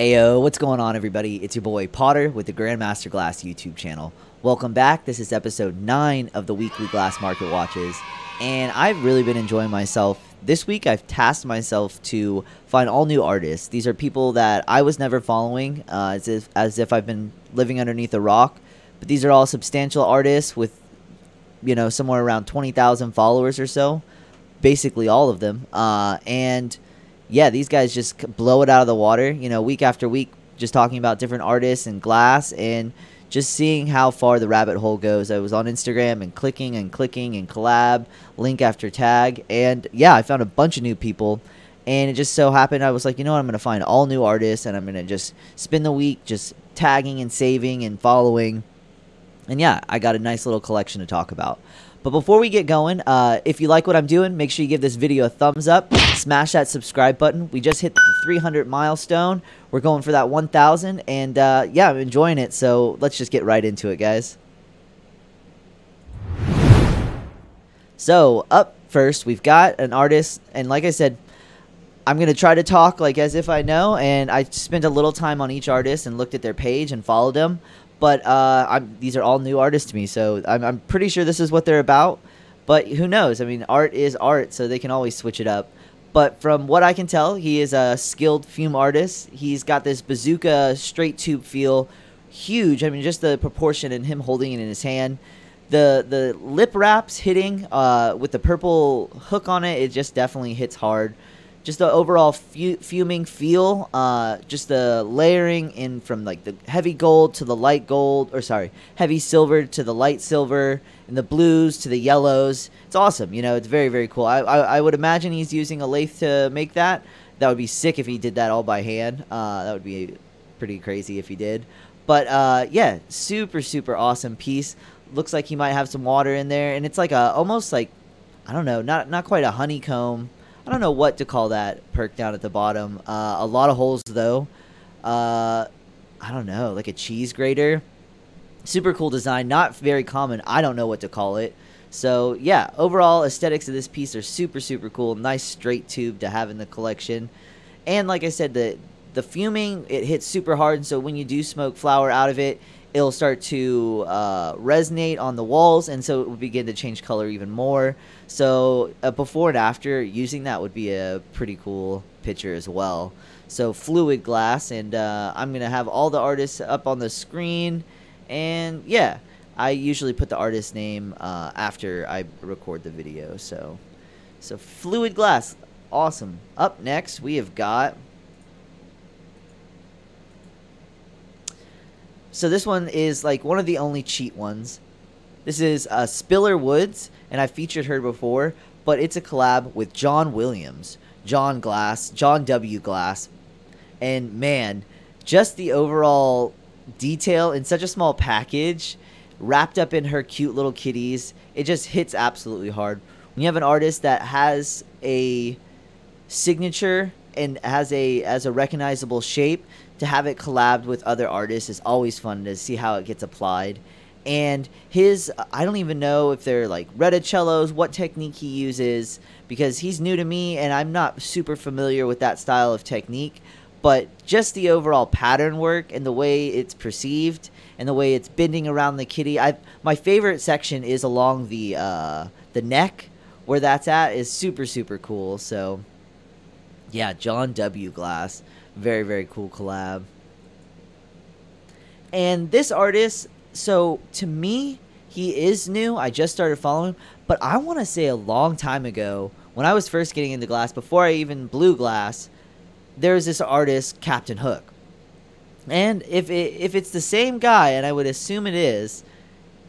Ayo, what's going on, everybody? It's your boy Potter with the Grandmaster Glass YouTube channel. Welcome back. This is episode 9 of the weekly Glass Market Watches, and I've really been enjoying myself. This week, I've tasked myself to find all new artists. These are people that I was never following, as if I've been living underneath a rock. But these are all substantial artists with, somewhere around 20,000 followers or so. Basically, all of them. And yeah, these guys just blow it out of the water, week after week, just talking about different artists and glass and just seeing how far the rabbit hole goes. I was on Instagram and clicking and collab, link after tag. And yeah, I found a bunch of new people. And it just so happened I was like, I'm going to find all new artists and I'm going to just spend the week just tagging and saving and following. And yeah, I got a nice little collection to talk about. But before we get going, if you like what I'm doing, make sure you give this video a thumbs up. Smash that subscribe button. We just hit the 300 milestone. We're going for that 1,000. And yeah, I'm enjoying it. So let's just get right into it, guys. So up first, we've got an artist. And like I said, I'm going to try to talk like as if I know. And I spent a little time on each artist and looked at their page and followed them. But these are all new artists to me, so I'm pretty sure this is what they're about. But who knows? I mean, art is art, so they can always switch it up. But from what I can tell, he is a skilled fume artist. He's got this bazooka straight tube feel, huge. I mean, just the proportion and him holding it in his hand. The lip wraps hitting with the purple hook on it, it just definitely hits hard. Just the overall fuming feel, just the layering in from like the heavy gold to the light gold, or sorry, heavy silver to the light silver, and the blues to the yellows. It's awesome, it's very, very cool. I would imagine he's using a lathe to make that. That would be sick if he did that all by hand. That would be pretty crazy if he did. But yeah, super, super awesome piece. Looks like he might have some water in there, and it's like almost like, I don't know, not quite a honeycomb. I don't know what to call that perk down at the bottom. A lot of holes, though. I don't know, like a cheese grater. Super cool design. Not very common. I don't know what to call it. So, yeah, overall aesthetics of this piece are super, super cool. Nice straight tube to have in the collection. And like I said, the fuming, it hits super hard. And so when you do smoke flour out of it, it'll start to resonate on the walls, and so it will begin to change color even more. So before and after using that would be a pretty cool picture as well. So fluid glass, and I'm going to have all the artists up on the screen. And yeah, I usually put the artist name after I record the video. So fluid glass, awesome. Up next, we have got... So this one is like one of the only cheat ones. This is Spiller Woods, and I featured her before, but it's a collab with John Williams, John W. Glass. And man, just the overall detail in such a small package, wrapped up in her cute little kitties, it just hits absolutely hard. When you have an artist that has a signature and has a recognizable shape, to have it collabed with other artists is always fun to see how it gets applied. And his, I don't even know if they're like reticellos, what technique he uses, because he's new to me and I'm not super familiar with that style of technique. But just the overall pattern work and the way it's perceived and the way it's bending around the kitty. My favorite section is along the neck, where that's at, is super, super cool. So yeah, John W. Glass. Very, very cool collab. And this artist, so to me, he is new. I just started following him. But I want to say a long time ago, when I was first getting into glass, before I even blew glass, there's this artist, Captain Hook. And if it's the same guy, and I would assume it is,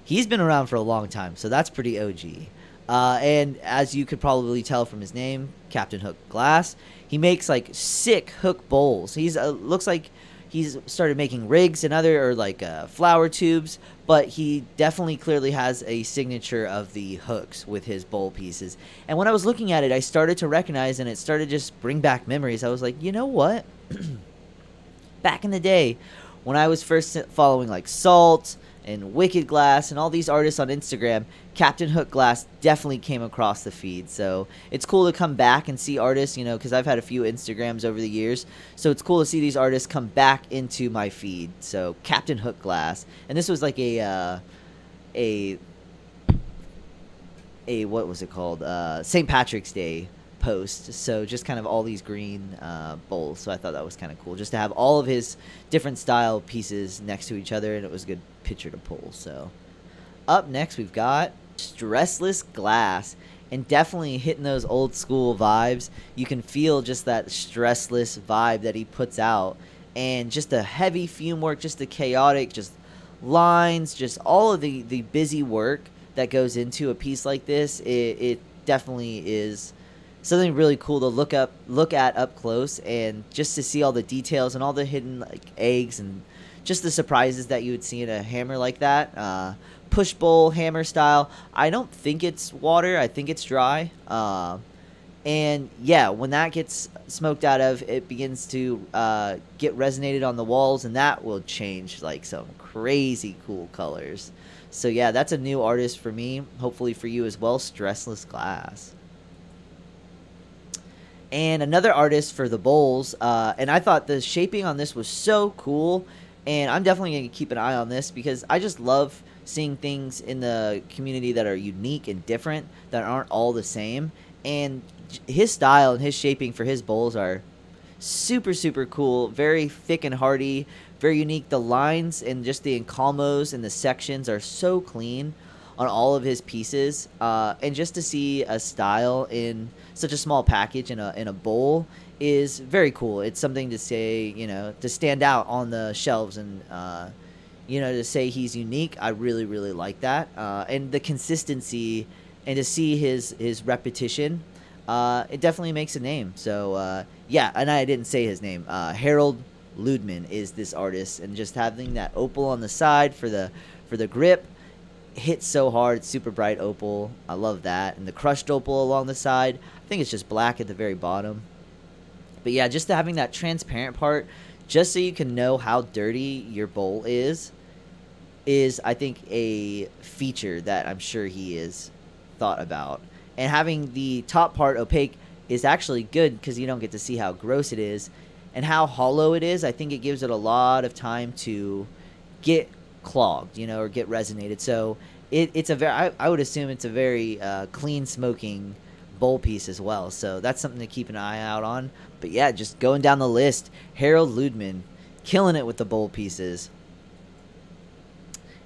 he's been around for a long time. So that's pretty OG. And as you could probably tell from his name, Captain Hook Glass, he makes like sick hook bowls. He's looks like he's started making rigs and other, or like flower tubes, but he definitely clearly has a signature of the hooks with his bowl pieces. And when I was looking at it, I started to recognize, and it started to just bring back memories. I was like, you know what? Back in the day, when I was first following like Salt, and Wicked Glass and all these artists on Instagram, Captain Hook Glass definitely came across the feed. So it's cool to come back and see artists, you know, because I've had a few Instagrams over the years. So it's cool to see these artists come back into my feed. So Captain Hook Glass, and this was like a what was it called? St. Patrick's Day post. So just kind of all these green bowls. So I thought that was kind of cool, just to have all of his different style pieces next to each other, and it was a good picture to pull. So up next we've got Stressless Glass, and definitely hitting those old school vibes. You can feel just that stressless vibe that he puts out, and just the heavy fume work, just the chaotic, just lines, just all of the busy work that goes into a piece like this. It definitely is something really cool to look at up close, and just to see all the details and all the hidden like eggs and just the surprises that you would see in a hammer like that. Push bowl hammer style. I don't think it's water. I think it's dry. And yeah, when that gets smoked out of, it begins to get resonated on the walls, and that will change like some crazy cool colors. So yeah, that's a new artist for me. Hopefully for you as well, Stressless Glass. And another artist for the bowls, and I thought the shaping on this was so cool, and I'm definitely going to keep an eye on this, because I just love seeing things in the community that are unique and different, that aren't all the same. And his style and his shaping for his bowls are super, super cool, very thick and hardy, very unique. The lines and just the encalmos and the sections are so clean on all of his pieces, and just to see a style in such a small package in a bowl is very cool. It's something to say, you know, to stand out on the shelves, and you know, to say he's unique. I really, really like that, and the consistency, and to see his repetition, it definitely makes a name. So yeah, and I didn't say his name. Harold Ludman is this artist, and just having that opal on the side for the grip hits so hard. Super bright opal. I love that. And the crushed opal along the side. I think it's just black at the very bottom. But yeah, just having that transparent part, just so you can know how dirty your bowl is I think a feature that I'm sure he is thought about. And having the top part opaque is actually good, because you don't get to see how gross it is and how hollow it is. I think it gives it a lot of time to get clogged, you know, or get resonated. So it's a very, I would assume it's a very clean smoking bowl piece as well. So that's something to keep an eye out on. But yeah, just going down the list, Harold Ludman killing it with the bowl pieces.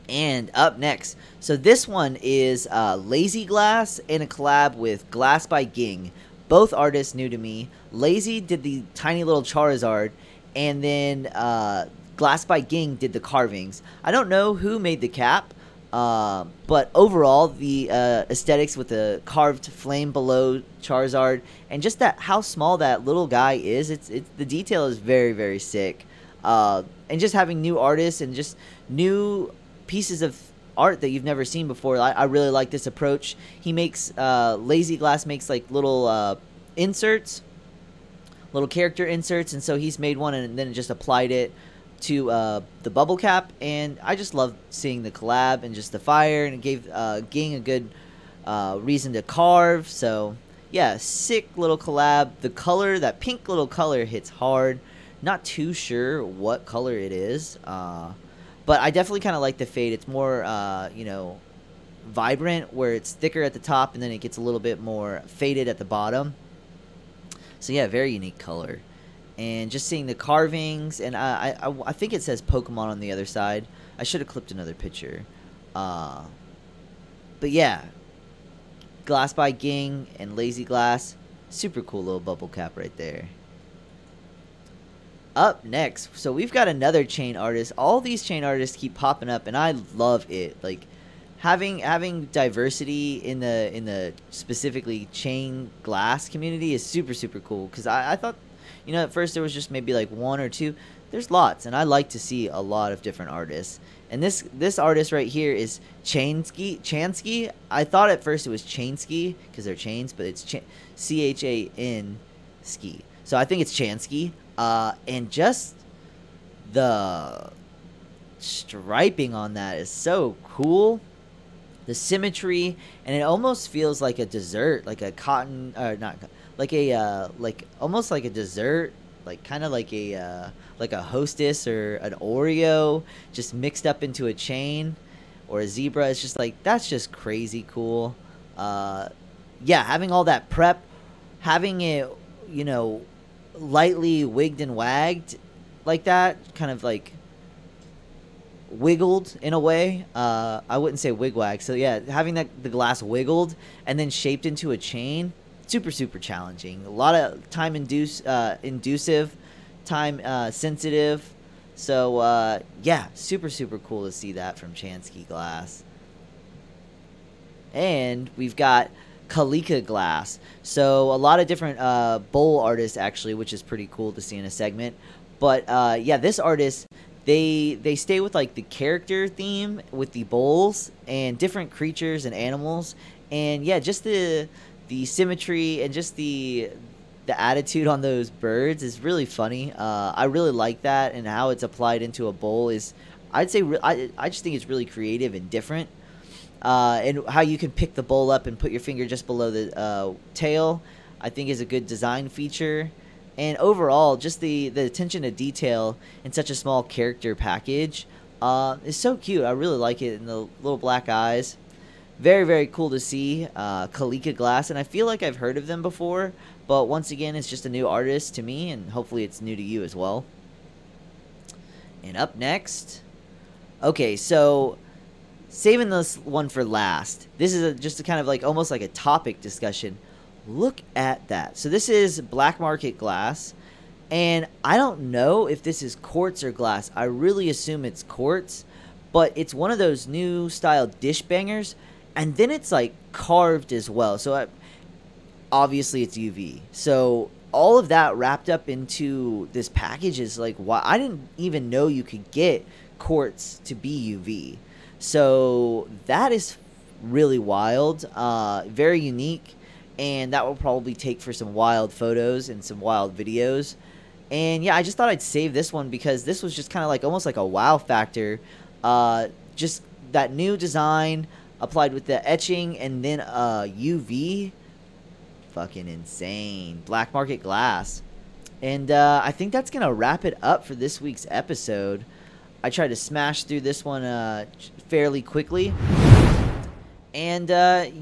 And up next, so this one is Lazy Glass in a collab with Glass by Ging. Both artists new to me. Lazy did the tiny little Charizard, and then Glass by Ging did the carvings. I don't know who made the cap, but overall the aesthetics with the carved flame below Charizard, and just that how small that little guy is, it's the detail is very, very sick. And just having new artists and just new pieces of art that you've never seen before, I really like this approach. He makes Lazy Glass makes like little inserts, little character inserts, and so he's made one and then just applied it to the bubble cap, and I just love seeing the collab and just the fire, and it gave Ging a good reason to carve. So yeah, sick little collab. The color, that pink little color, hits hard. Not too sure what color it is, but I definitely kind of like the fade. It's more you know, vibrant, where it's thicker at the top and then it gets a little bit more faded at the bottom. So yeah, very unique color. And just seeing the carvings, and I think it says Pokemon on the other side. I should have clipped another picture. But yeah, Glass by Ging and Lazy Glass, super cool little bubble cap right there. Up next, so we've got another chain artist. All these chain artists keep popping up, and I love it. Like having diversity in the specifically chain glass community is super, super cool. Because I thought, you know, at first there was just maybe like one or two. There's lots, and I like to see a lot of different artists. And this artist right here is Chansky. I thought at first it was Chansky because they're chains, but it's CHAN ski. So I think it's Chansky. And just the striping on that is so cool. The symmetry, and it almost feels like a dessert, like a cotton, or not, like a like almost like a dessert, like kind of like a Hostess or an Oreo just mixed up into a chain, or a zebra. It's just like, that's just crazy cool. Yeah, having all that prep, having it, you know, lightly wigged and wagged like that, kind of like wiggled in a way. I wouldn't say wigwag. So yeah, having the glass wiggled and then shaped into a chain, super challenging. A lot of time inducive, time sensitive. So yeah, super cool to see that from Chansky Glass. And we've got Kalika Glass. So a lot of different bowl artists actually, which is pretty cool to see in a segment. But yeah, this artist, they stay with like the character theme with the bowls and different creatures and animals, and yeah, just the symmetry and just the attitude on those birds is really funny. I really like that, and how it's applied into a bowl is, I'd say, I just think it's really creative and different. And how you can pick the bowl up and put your finger just below the tail, I think is a good design feature. And overall, just the attention to detail in such a small character package is so cute. I really like it, and the little black eyes. Very cool to see. Kalika Glass, and I feel like I've heard of them before, but once again, it's just a new artist to me, and hopefully it's new to you as well. And up next, okay, so saving this one for last. This is just a kind of like almost like a topic discussion. Look at that. So this is black market glass, and I don't know if this is quartz or glass. I really assume it's quartz, but it's one of those new style dish bangers, and then it's like carved as well. So obviously it's UV. So all of that wrapped up into this package is like, why I didn't even know you could get quartz to be UV. So that is really wild, very unique. And that will probably take for some wild photos and some wild videos. And yeah, I just thought I'd save this one because this was just kind of like almost like a wow factor. Just that new design applied with the etching and then UV. Fucking insane. Black market glass. And I think that's going to wrap it up for this week's episode. I tried to smash through this one fairly quickly. And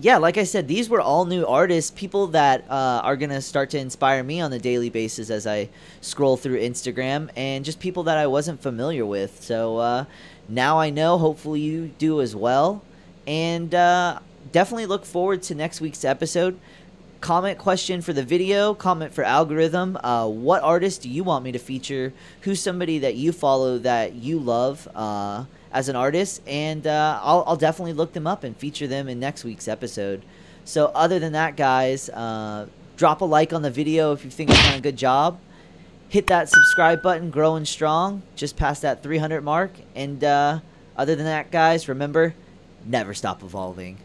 yeah, like I said, these were all new artists, people that are going to start to inspire me on a daily basis as I scroll through Instagram, and just people that I wasn't familiar with. So now I know, hopefully you do as well. And definitely look forward to next week's episode. Comment question for the video, comment for algorithm. What artist do you want me to feature? Who's somebody that you follow that you love as an artist? And I'll definitely look them up and feature them in next week's episode. So other than that, guys, drop a like on the video if you think I've done a good job. Hit that subscribe button, growing strong, just past that 300 mark. And other than that, guys, remember, never stop evolving.